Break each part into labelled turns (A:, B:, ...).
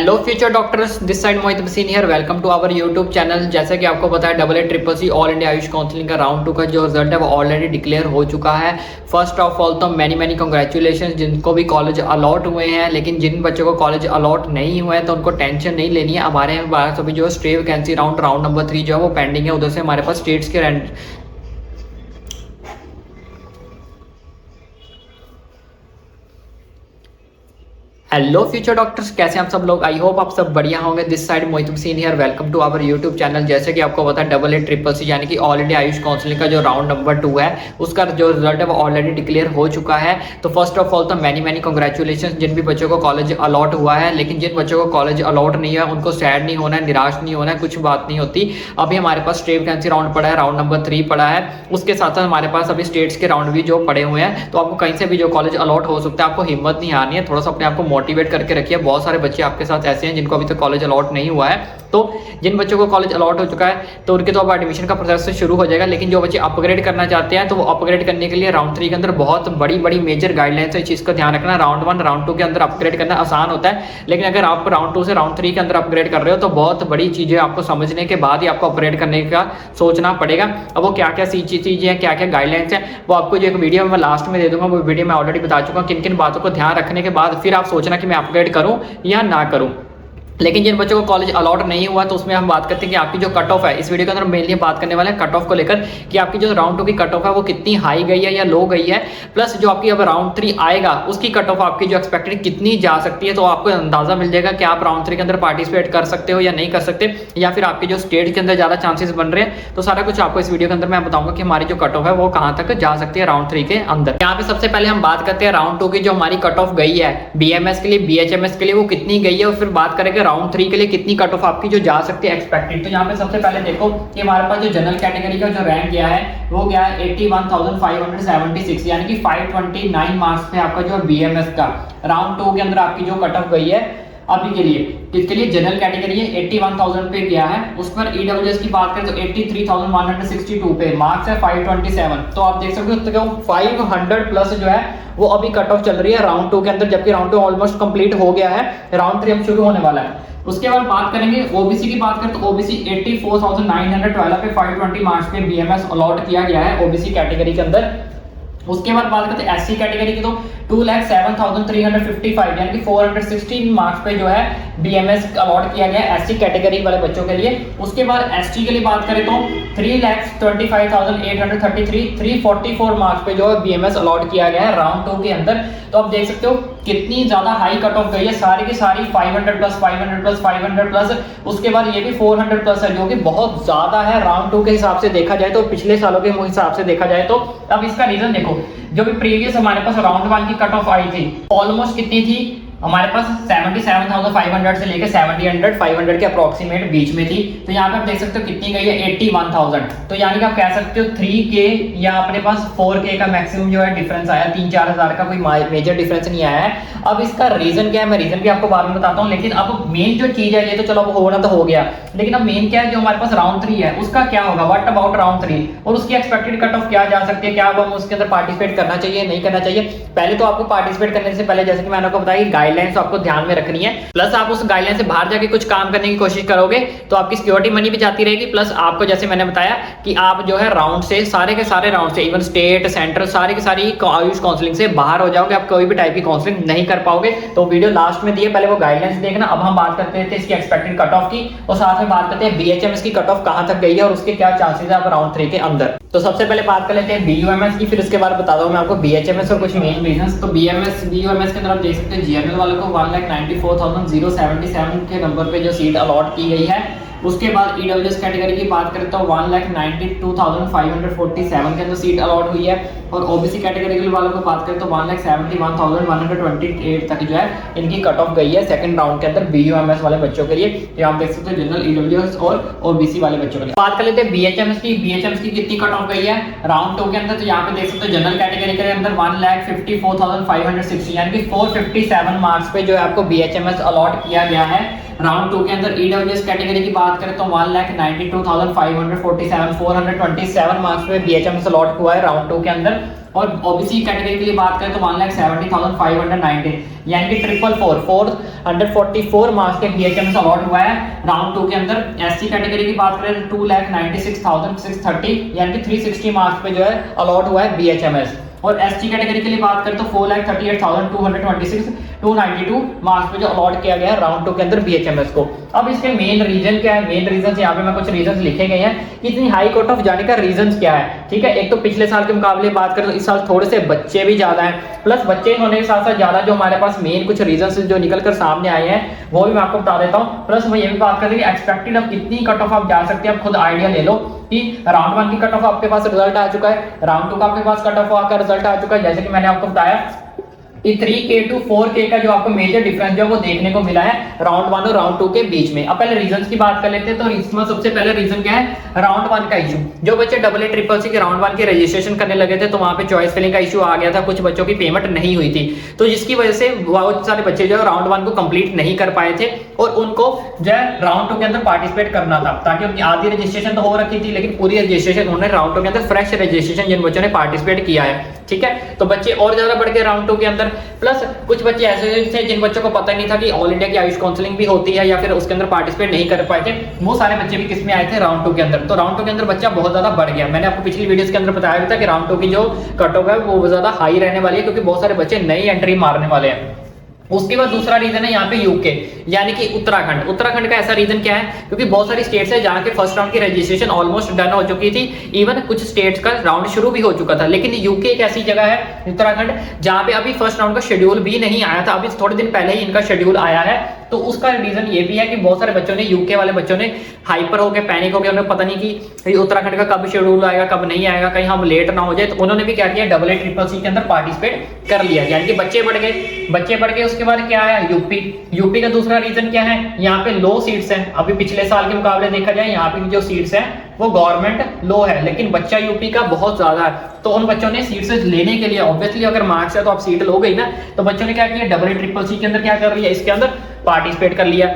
A: Hello future doctors, this side Mohit बसीन here. Welcome to our YouTube channel. जैसा कि आपको पता है AACCC all India Ayush counselling का राउंड 2 का जो रिजल्ट है वो ऑलरेडी डिक्लेयर हो चुका है। फर्स्ट ऑफ ऑल तो मैनी कांग्रेचुलेशन जिनको भी कॉलेज अलॉट हुए हैं, लेकिन जिन बच्चों को कॉलेज अलॉट नहीं हुए हैं तो उनको टेंशन नहीं लेनी है। हमारे पास अभी जो स्टे वैकेंसी राउंड नंबर 3 जो है वो पेंडिंग है। उधर से हमारे पास स्टेट्स के हेलो फ्यूचर डॉक्टर्स, कैसे हैं आप सब लोग? आई होप आप सब बढ़िया होंगे। दिस साइड मोहित बसीन here. Welcome to our YouTube channel. जैसे कि आपको पता है AACCC यानी कि ऑल इंडिया आयुष काउंसलिंग का जो राउंड नंबर 2 है उसका जो रिजल्ट है वो ऑलरेडी डिक्लेयर हो चुका है। तो फर्स्ट ऑफ ऑल तो मैनी कांग्रेचुलेशन जिन भी बच्चों को कॉलेज अलॉट हुआ है, लेकिन जिन बच्चों को कॉलेज अलॉट नहीं है उनको सैड नहीं होना है, निराश नहीं होना है, कुछ बात नहीं होती। अभी हमारे पास स्टे वैकेंसी राउंड पड़ा है, राउंड नंबर 3 पड़ा है। उसके साथ साथ हमारे पास अभी स्टेट्स के राउंड भी जो पड़े हुए हैं, तो आपको कहीं से भी जो कॉलेज अलॉट हो सकता है। आपको हिम्मत नहीं हारनी है, थोड़ा सा अपने आप को मोटिवेट करके रखिए। बहुत सारे बच्चे आपके साथ ऐसे हैं जिनको अभी तक कॉलेज अलॉट नहीं हुआ है। तो जिन बच्चों को कॉलेज अलॉट हो चुका है तो उनके तो अब एडमिशन का प्रोसेस शुरू हो जाएगा, लेकिन जो बच्चे अपग्रेड करना चाहते हैं तो वो अपग्रेड करने के लिए राउंड 3 के अंदर बहुत बड़ी मेजर गाइडलाइंस है। इस चीज का ध्यान रखना। राउंड 1 राउंड 2 के अंदर अपग्रेड करना आसान होता है, लेकिन अगर आप राउंड 2 से राउंड 3 के अंदर अपग्रेड कर रहे हो तो बहुत बड़ी चीजें आपको समझने के बाद ही आपको अपग्रेड करने का सोचना पड़ेगा। अब वो क्या क्या चीजें हैं, क्या क्या गाइडलाइंस है, वो आपको जो एक वीडियो में लास्ट में दे दूंगा। वो वीडियो में ऑलरेडी बता चुका हूँ किन किन बातों को ध्यान रखने के बाद फिर आप सोचना कि मैं अपग्रेड करूँ या ना करूँ। लेकिन जिन बच्चों को कॉलेज अलॉट नहीं हुआ तो उसमें हम बात करते हैं कि आपकी जो कट ऑफ है, इस वीडियो के अंदर मेनली बात करने वाले हैं कट ऑफ को लेकर कि आपकी जो राउंड 2 की कट ऑफ है वो कितनी हाई गई है या लो गई है, प्लस जो आपकी अब राउंड 3 आएगा उसकी कट ऑफ आपकी जो एक्सपेक्टेड कितनी जा सकती है। तो आपको अंदाजा मिल जाएगा कि आप राउंड 3 के अंदर पार्टिसिपेट कर सकते हो या नहीं कर सकते, या फिर आपके जो स्टेट के अंदर ज्यादा चांसेस बन रहे हैं। तो सारा कुछ आपको इस वीडियो के अंदर मैं बताऊंगा कि हमारी जो कट ऑफ है वो कहां तक जा सकती है राउंड 3 के अंदर। यहाँ पे सबसे पहले हम बात करते हैं राउंड 2 की जो हमारी कट ऑफ गई है BMS के लिए, BHMS के लिए वो कितनी गई है, और फिर बात करेंगे राउंड 3 के लिए कितनी कट ऑफ आपकी जो जा सकती है एक्सपेक्टेड। तो यहाँ पे सबसे पहले देखो कि हमारे पास जो जनरल कैटेगरी का जो रैंक गया है वो गया है 81,576, यानी कि 529 मार्क्स पे आपका जो BMS का राउंड 2 के अंदर आपकी जो कट ऑफ गई है अभी के लिए। किसके लिए? जनरल कैटेगरी है, 81,000 पे गया है। उस पर EWS की बात करें तो 83,162 पे मार्क्स है 527। तो आप देख सकते हो 500 प्लस जो है वो अभी कट ऑफ चल रही है राउंड 2 के अंदर, जबकि राउंड 2 ऑलमोस्ट कंप्लीट हो गया है। राउंड 3 अब शुरू होने वाला है। उसके बाद बात करेंगे ओबीसी की बात करें तो ओबीसी 84,912 पे 520 मार्क्स पे BMS अलॉट किया गया है ओबीसी कैटेगरी के अंदर। उसके बाद बात करते हैं एससी कैटेगरी की तो 2,07,355 यानी कि 416 मार्क्स पे जो है BMS अलॉट किया गया है एससी कैटेगरी वाले बच्चों के लिए। उसके बाद एसटी के लिए बात करें तो 3,25,833 344 मार्क्स पे जो है BMS अलॉट किया गया है राउंड 2 के अंदर। तो आप देख सकते हो कितनी ज्यादा हाई कट ऑफ गई है, सारी की सारी 500 प्लस 500 प्लस 500 प्लस। उसके बाद ये भी 400 प्लस है, जो कि बहुत ज्यादा है राउंड 2 के हिसाब से देखा जाए तो, पिछले सालों के हिसाब से देखा जाए तो। अब इसका रीजन देखो, जो भी प्रीवियस हमारे पास राउंड 1 की कट ऑफ आई थी ऑलमोस्ट कितनी थी हमारे पास 77,500 से लेकर 70,500 के अप्रोक्सीमेट बीच में थी। तो यहाँ पे आप देख सकते हो कितनी गई है 81,000। तो यानी कि आप कह सकते हो 3K या अपने पास 4K का मैक्सिमम जो है डिफरेंस आया, 3-4 हजार का कोई मेजर डिफरेंस नहीं आया है। अब इसका रीजन क्या है, मैं रीजन भी आपको बाद में बताता हूँ, लेकिन अब मेन जो चीज है ये तो चलो अब होना तो हो गया, लेकिन अब मेन क्या है जो हमारे पास राउंड 3 है उसका क्या होगा, व्हाट अबाउट राउंड 3 और उसकी एक्सपेक्टेड कट ऑफ क्या जा सकती है, क्या अब हम उसके अंदर पार्टिसिपेट करना चाहिए नहीं करना चाहिए। पहले तो आपको पार्टिसिपेट करने से पहले जैसे कि मैंने आपको बताया गाइडलाइंस आपको ध्यान में रखनी है, प्लस आप उस गाइडलाइन से बाहर जाके कुछ काम करने की कोशिश करोगे तो आपकी सिक्योरिटी मनी भी जाती रहेगी, प्लस आपको जैसे मैंने बताया कि आप जो है राउंड से सारे के सारे राउंड से इवन स्टेट सेंट्रल सारी की सारी आयुष काउंसलिंग से बाहर हो जाओगे, आप कोई भी टाइप की काउंसलिंग नहीं कर पाओगे। तो वीडियो लास्ट में दिए, पहले वो गाइडलाइंस देखना। अब हम बात करते थे इसकी एक्सपेक्टेड कट ऑफ की और साथ में बात करते हैं BHMS की कट ऑफ कहां तक गई है और उसके क्या चांसेस है अब राउंड 3 के अंदर। तो सबसे पहले बात कर लेते हैं BUMS की, फिर उसके बाद बताता हूं मैं आपको BHMS और कुछ मेन रीजंस। तो BUMS के अंदर आप देख सकते हैं GNL वालों को 1,94,077 के नंबर पे जो सीट अलॉट की गई है। उसके बाद EWS कैटेगरी की बात करें तो 1,92,547 के अंदर सीट अलॉट हुई है, और OBC कैटेगरी वालों को बात करें तो 1,71,128 तक जो है इनकी कट ऑफ गई है सेकंड राउंड के अंदर BUMS वाले बच्चों के लिए। तो आप देख सकते हो जनरल EWS और OBC वाले बच्चों के लिए। बात कर लेते हैं BHMS की कितनी कट ऑफ गई है राउंड 2 के अंदर। तो यहाँ पे देख सकते हो जनरल कैटेगरी के अंदर 1,54,560 यानी कि 457 मार्क्स पे जो है आपको BHMS अलॉट किया गया है राउंड 2 के अंदर। EWS कैटेगरी की बात करें तो 1,92,547 427 मार्क्स पे BHMS अलॉट हुआ है राउंड 2 के अंदर। और ओबीसी कैटेगरी के लिए बात करें तो 1,70,590 यानी कि 444 मार्क्स के BHMS अलॉट हुआ है राउंड 2 के अंदर। SC कैटेगरी की बात करें तो 2,96,630 यानी कि 360 मार्क्स पे जो है अलॉट हुआ है BHMS। और ST कैटेगरी के लिए बात करें तो 4,38,226 मार्क्स पे जो अलॉट किया गया है राउंड 2 के अंदर BHMS को। अब इसके मेन रीजन क्या है? मेन रीजन यहाँ पे मैं कुछ रीजन लिखे गए हैं कि इतनी हाई कट ऑफ जाने का रीजन क्या है। ठीक है, एक तो पिछले साल के मुकाबले बात करें तो इस साल थोड़े से बच्चे भी ज्यादा हैं, प्लस बच्चे होने के साथ साथ ज्यादा जो हमारे पास मेन कुछ रीजन जो निकल कर सामने आए हैं वो भी मैं आपको बता देता हूँ। प्लस मैं ये भी बात करें कि एक्सपेक्टेड अब कितनी कट ऑफ आप जा सकते हैं, आप खुद आइडिया ले लो कि राउंड 1 की कट ऑफ आपके पास रिजल्ट आ चुका है, राउंड 2 का आपके पास कट ऑफ का रिजल्ट आ चुका है। जैसे कि मैंने आपको बताया कि 3K to 4K का जो आपको मेजर डिफरेंस जो है वो देखने को मिला है राउंड 1 और राउंड 2 के बीच में। अब पहले रीजंस की बात कर लेते हैं। तो इसमें सबसे पहले रीजन क्या है? राउंड 1 का इशू। जो बच्चे AA के राउंड 1 के रजिस्ट्रेशन करने लगे थे तो वहां पे चॉइस फिलिंग का इशू आ गया था, कुछ बच्चों की पेमेंट नहीं हुई थी, तो जिसकी वजह से बहुत सारे बच्चे जो है राउंड 1 को कंप्लीट नहीं कर पाए थे और उनको जो है राउंड 2 के अंदर पार्टिसिपेट करना था, ताकि उनकी आधी रजिस्ट्रेशन तो हो रखी थी लेकिन पूरी रजिस्ट्रेशन उन्होंने राउंड 2 के अंदर फ्रेश रजिस्ट्रेशन जिन बच्चों ने पार्टिसिपेट किया है। ठीक है, तो बच्चे और ज्यादा बढ़ गए राउंड 2 के अंदर। प्लस कुछ बच्चे ऐसे थे जिन बच्चों को पता नहीं था कि ऑल इंडिया की आयुष काउंसलिंग भी होती है या फिर उसके अंदर पार्टिसिपेट नहीं कर पाए थे, वो सारे बच्चे भी किसमें आए थे? राउंड 2 के अंदर। तो राउंड 2 के अंदर बच्चा बहुत ज्यादा बढ़ गया। मैंने आपको पिछली वीडियोस के अंदर बताया भी था कि राउंड 2 की जो कट ऑफ है वो ज्यादा हाई रहने वाली है क्योंकि बहुत सारे बच्चे नई एंट्री मारने वाले हैं। उसके बाद दूसरा रीजन है यहाँ पे यूके यानी कि उत्तराखंड। उत्तराखंड का ऐसा रीजन क्या है? क्योंकि बहुत सारी स्टेट्स है जहाँ के फर्स्ट राउंड की रजिस्ट्रेशन ऑलमोस्ट डन हो चुकी थी, इवन कुछ स्टेट्स का राउंड शुरू भी हो चुका था, लेकिन यूके एक ऐसी जगह है उत्तराखंड जहाँ पे अभी फर्स्ट राउंड का शेड्यूल भी नहीं आया था, अभी थोड़े दिन पहले ही इनका शेड्यूल आया है। तो उसका रीजन ये भी है कि बहुत सारे बच्चों ने, यूके वाले बच्चों ने हाइपर हो गए, पैनिक हो गए, उन्हें पता नहीं कि उत्तराखंड का कब शेड्यूल आएगा कब नहीं आएगा, कहीं हम लेट ना हो जाए, तो उन्होंने भी क्या किया? AA के अंदर पार्टिसिपेट कर लिया, यानी कि बच्चे बढ़ गए। उसके बाद क्या है? यूपी का दूसरा रीजन क्या है? यहाँ पे लो सीट्स हैं, अभी पिछले साल के मुकाबले देखा जाए यहाँ पे जो सीट्स हैं वो गवर्नमेंट लो है, लेकिन बच्चा यूपी का बहुत ज्यादा है, तो उन बच्चों ने सीट्स लेने के लिए ऑब्वियसली अगर मार्क्स है तो आप सीट लो गई ना, तो बच्चों ने क्या किया? AA के अंदर क्या कर लिया? इसके अंदर पार्टिसिपेट कर लिया,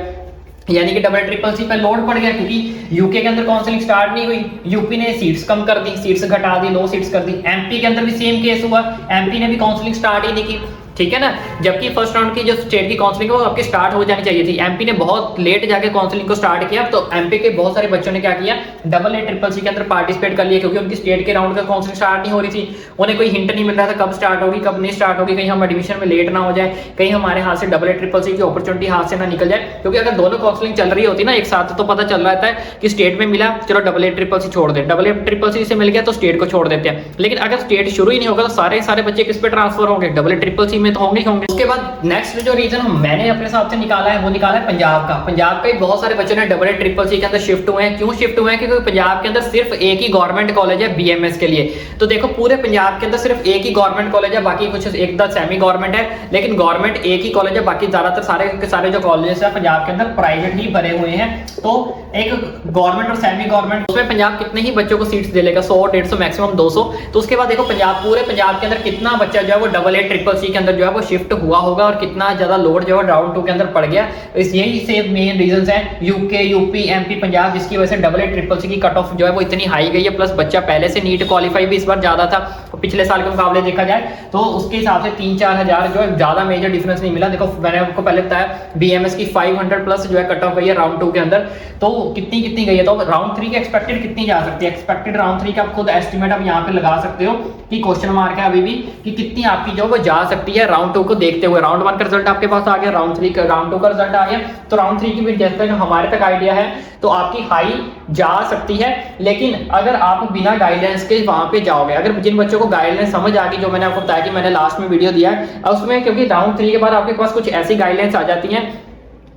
A: यानी कि AA पे लोड पड़ गया क्योंकि यूके के अंदर काउंसलिंग स्टार्ट नहीं हुई, यूपी ने सीट्स कम कर दी, सीट्स घटा दी, लो सीट्स कर दी। एमपी के अंदर भी सेम केस हुआ, एमपी ने भी काउंसलिंग स्टार्ट ही नहीं की। ठीक है ना, जबकि फर्स्ट राउंड की जो स्टेट की काउंसलिंग है वो आपकी स्टार्ट हो जानी चाहिए थी, एमपी ने बहुत लेट जाके काउंसलिंग को स्टार्ट किया। तो एमपी के बहुत सारे बच्चों ने क्या किया? AA के अंदर पार्टिसिपेट कर लिया क्योंकि उनकी स्टेट के राउंड का काउंसलिंग स्टार्ट नहीं हो रही थी, उन्हें कोई हिंट नहीं मिल रहा था कब स्टार्ट होगी कब नहीं स्टार्ट होगी, कहीं हम एडमिशन में लेट ना हो जाए, कहीं हमारे हाथ से AA की अपॉर्चुनिटी हाथ से ना निकल जाए। क्योंकि अगर दोनों काउंसलिंग चल रही होती ना एक साथ तो पता चल रहा था कि स्टेट में मिला चलो AA छोड़ दे, AA से मिल गया तो स्टेट को छोड़ देते हैं, लेकिन अगर स्टेट शुरू ही नहीं होगा तो सारे बच्चे किस पे ट्रांसफर होंगे? AA में तो होंगे। उसके बाद नेक्स्ट जो रीजन मैंने अपने हिसाब से निकाला है वो निकाला है पंजाब का। पंजाब के बहुत सारे बच्चों ने AA के अंदर शिफ्ट हुए हैं। क्यों शिफ्ट हुए हैं? क्योंकि पंजाब के अंदर सिर्फ एक ही गवर्नमेंट कॉलेज है BMS के लिए। तो देखो पूरे पंजाब के अंदर सिर्फ एक ही गवर्नमेंट कॉलेज है, बाकी कुछ एक दस सेमी गवर्नमेंट है, लेकिन गवर्नमेंट एक ही कॉलेज है, बाकी ज्यादातर सारे के सारे जो कॉलेजेस है पंजाब के अंदर प्राइवेट ही भरे हुए हैं। तो एक गवर्नमेंट और सेमी गवर्नमेंट उसमें पंजाब कितने ही बच्चों को सीट्स दे लेगा? 100, 150, मैक्सिमम 200। तो उसके बाद देखो पूरे पंजाब के अंदर कितना बच्चा जो है वो AA के अंदर जो है वो शिफ्ट हुआ होगा और कितना ज्यादा लोड जो है राउंड 2 के अंदर पड़ गया। यही से मेन रीजंस हैं, यूके, यूपी, एमपी, पंजाब, जिसकी वजह से AA की कट ऑफ जो है वो इतनी हाई गई है। प्लस बच्चा पहले से नीट क्वालिफाई भी इस बार ज्यादा था, पिछले साल के मुकाबले देखा जाए तो उसके हिसाब से 3-4 हजार जो है ज्यादा मेजर डिफरेंस नहीं मिला। देखो मैंने आपको पहले बताया BMS की 500 प्लस जो है कट ऑफ गई है राउंड 2 के अंदर, तो कितनी गई है? तो राउंड 3 की एक्सपेक्टेड कितनी जा सकती है? एक्सपेक्टेड राउंड 3 का आप खुद एस्टिमेट आप यहाँ पे लगा सकते हो कि क्वेश्चन मार्क है अभी भी कि कितनी आपकी जो वो जा सकती है राउंड 2 को देखते हुए। राउंड 1 का रिजल्ट आपके पास आ गया, राउंड 2 का रिजल्ट आ गया, तो राउंड 3 की भी जैसे हमारे तक आइडिया है तो आपकी हाई जा सकती है। लेकिन अगर आप बिना गाइडेंस के वहां पे जाओगे, अगर जिन बच्चों को गाइडलाइंस समझ आ गई, जो मैंने आपको बताया कि मैंने लास्ट में वीडियो दिया है उसमें, क्योंकि राउंड 3 के बाद आपके पास कुछ ऐसी गाइडलाइंस आ जाती हैं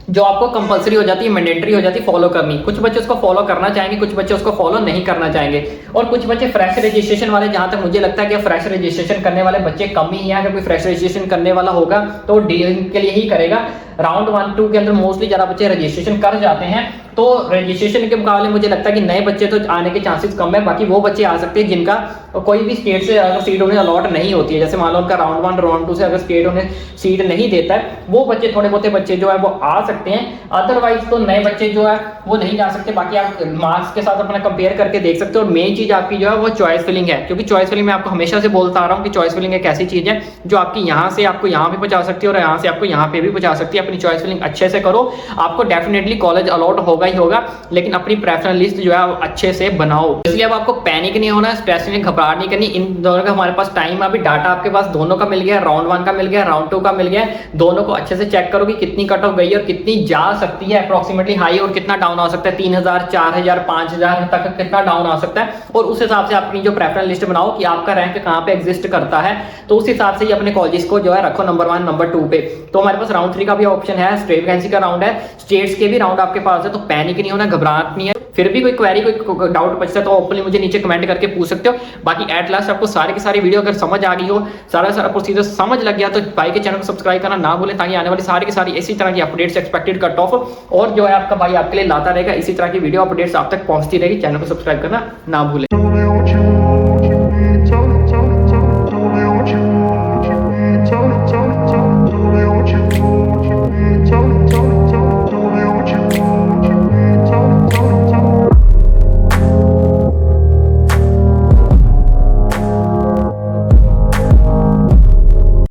A: जो आपको कंपलसरी हो जाती है, मैंडेटरी हो जाती है फॉलो करनी। कुछ बच्चे उसको फॉलो करना चाहेंगे, कुछ बच्चे उसको फॉलो नहीं करना चाहेंगे, और कुछ बच्चे फ्रेश रजिस्ट्रेशन वाले, जहां तक मुझे लगता है कि फ्रेश रजिस्ट्रेशन करने वाले बच्चे कम ही हैं। अगर कोई फ्रेश रजिस्ट्रेशन करने वाला होगा तो डीलिंग के लिए ही करेगा। राउंड 1-2 के अंदर मोस्टली ज्यादा बच्चे रजिस्ट्रेशन कर जाते हैं, तो रजिस्ट्रेशन के मुकाबले मुझे लगता है कि नए बच्चे तो आने के चांसेस कम है। बाकी वो बच्चे आ सकते हैं जिनका कोई भी स्टेट से अगर सीट उन्हें अलॉट नहीं होती है, जैसे मान लो उनका राउंड 1 राउंड 2 से अगर स्टेट उन्हें सीट नहीं देता है, वो बच्चे थोड़े बहुत बच्चे जो है वो आ सकते हैं। अदरवाइज तो नए बच्चे जो है वो नहीं जा सकते। बाकी आप मार्क्स के साथ अपना कंपेयर करके देख सकते हो। और मेन चीज आपकी जो है वो चॉइस फिलिंग है, क्योंकि चॉइस फिलिंग मैं आपको हमेशा से बोलता आ रहा हूँ कि चॉइस फिलिंग एक ऐसी चीज है जो आपकी यहाँ से आपको यहाँ पे पहुंचा सकती है और यहाँ से आपको यहाँ पे भी पहुंचा सकती है। अपनी चॉइस फिलिंग अच्छे से करो, आपको डेफिनेटली कॉलेज अलॉट होगा ही होगा, लेकिन अपनी प्रेफरेंस लिस्ट जो है अच्छे से बनाओ। इसलिए अब आपको पैनिक नहीं होना है, स्ट्रेस नहीं, घबराहट नहीं करनी। इन दोनों का हमारे पास टाइम है, अभी डाटा आपके पास दोनों का मिल गया, राउंड 1 का मिल गया, राउंड 2 का मिल गया। दोनों को अच्छे से चेक करो कि कितनी कट ऑफ गई है और कितनी जा सकती है अप्रोक्सीमेटली हाई, और कितना डाउन आ सकता है, 3000 4000 5000 तक कितना डाउन आ सकता है। और उस हिसाब से अपनी जो प्रेफरेंस लिस्ट बनाओ कि आपका रैंक कहाँ पे एग्जिस्ट करता है, तो उस हिसाब से ही अपने कॉलेज को जो है रखो नंबर 1 नंबर 2 पे। तो हमारे पास राउंड 3 का भी ऑप्शन है, स्टेट वैकेंसी का राउंड है, स्टेट्स के भी राउंड आपके पास है। तो पैनिक नहीं होना, घबराहट नहीं है। फिर भी कोई क्वेरी कोई डाउट बचता है तो ओपनली मुझे नीचे कमेंट करके पूछ सकते हो। बाकी एट लास्ट आपको सारी की सारी वीडियो अगर समझ आ गई हो, सारा प्रोसीजर समझ लग गया, तो भाई के चैनल को सब्सक्राइब करना ना भूलें, ताकि आने वाली सारी की सारी इसी तरह की अपडेट्स, एक्सपेक्टेड कट ऑफ और जो है आपका भाई आपके लिए लाता रहेगा, इसी तरह की वीडियो अपडेट्स आप तक पहुंचती रहेगी। चैनल को सब्सक्राइब करना ना भूलें।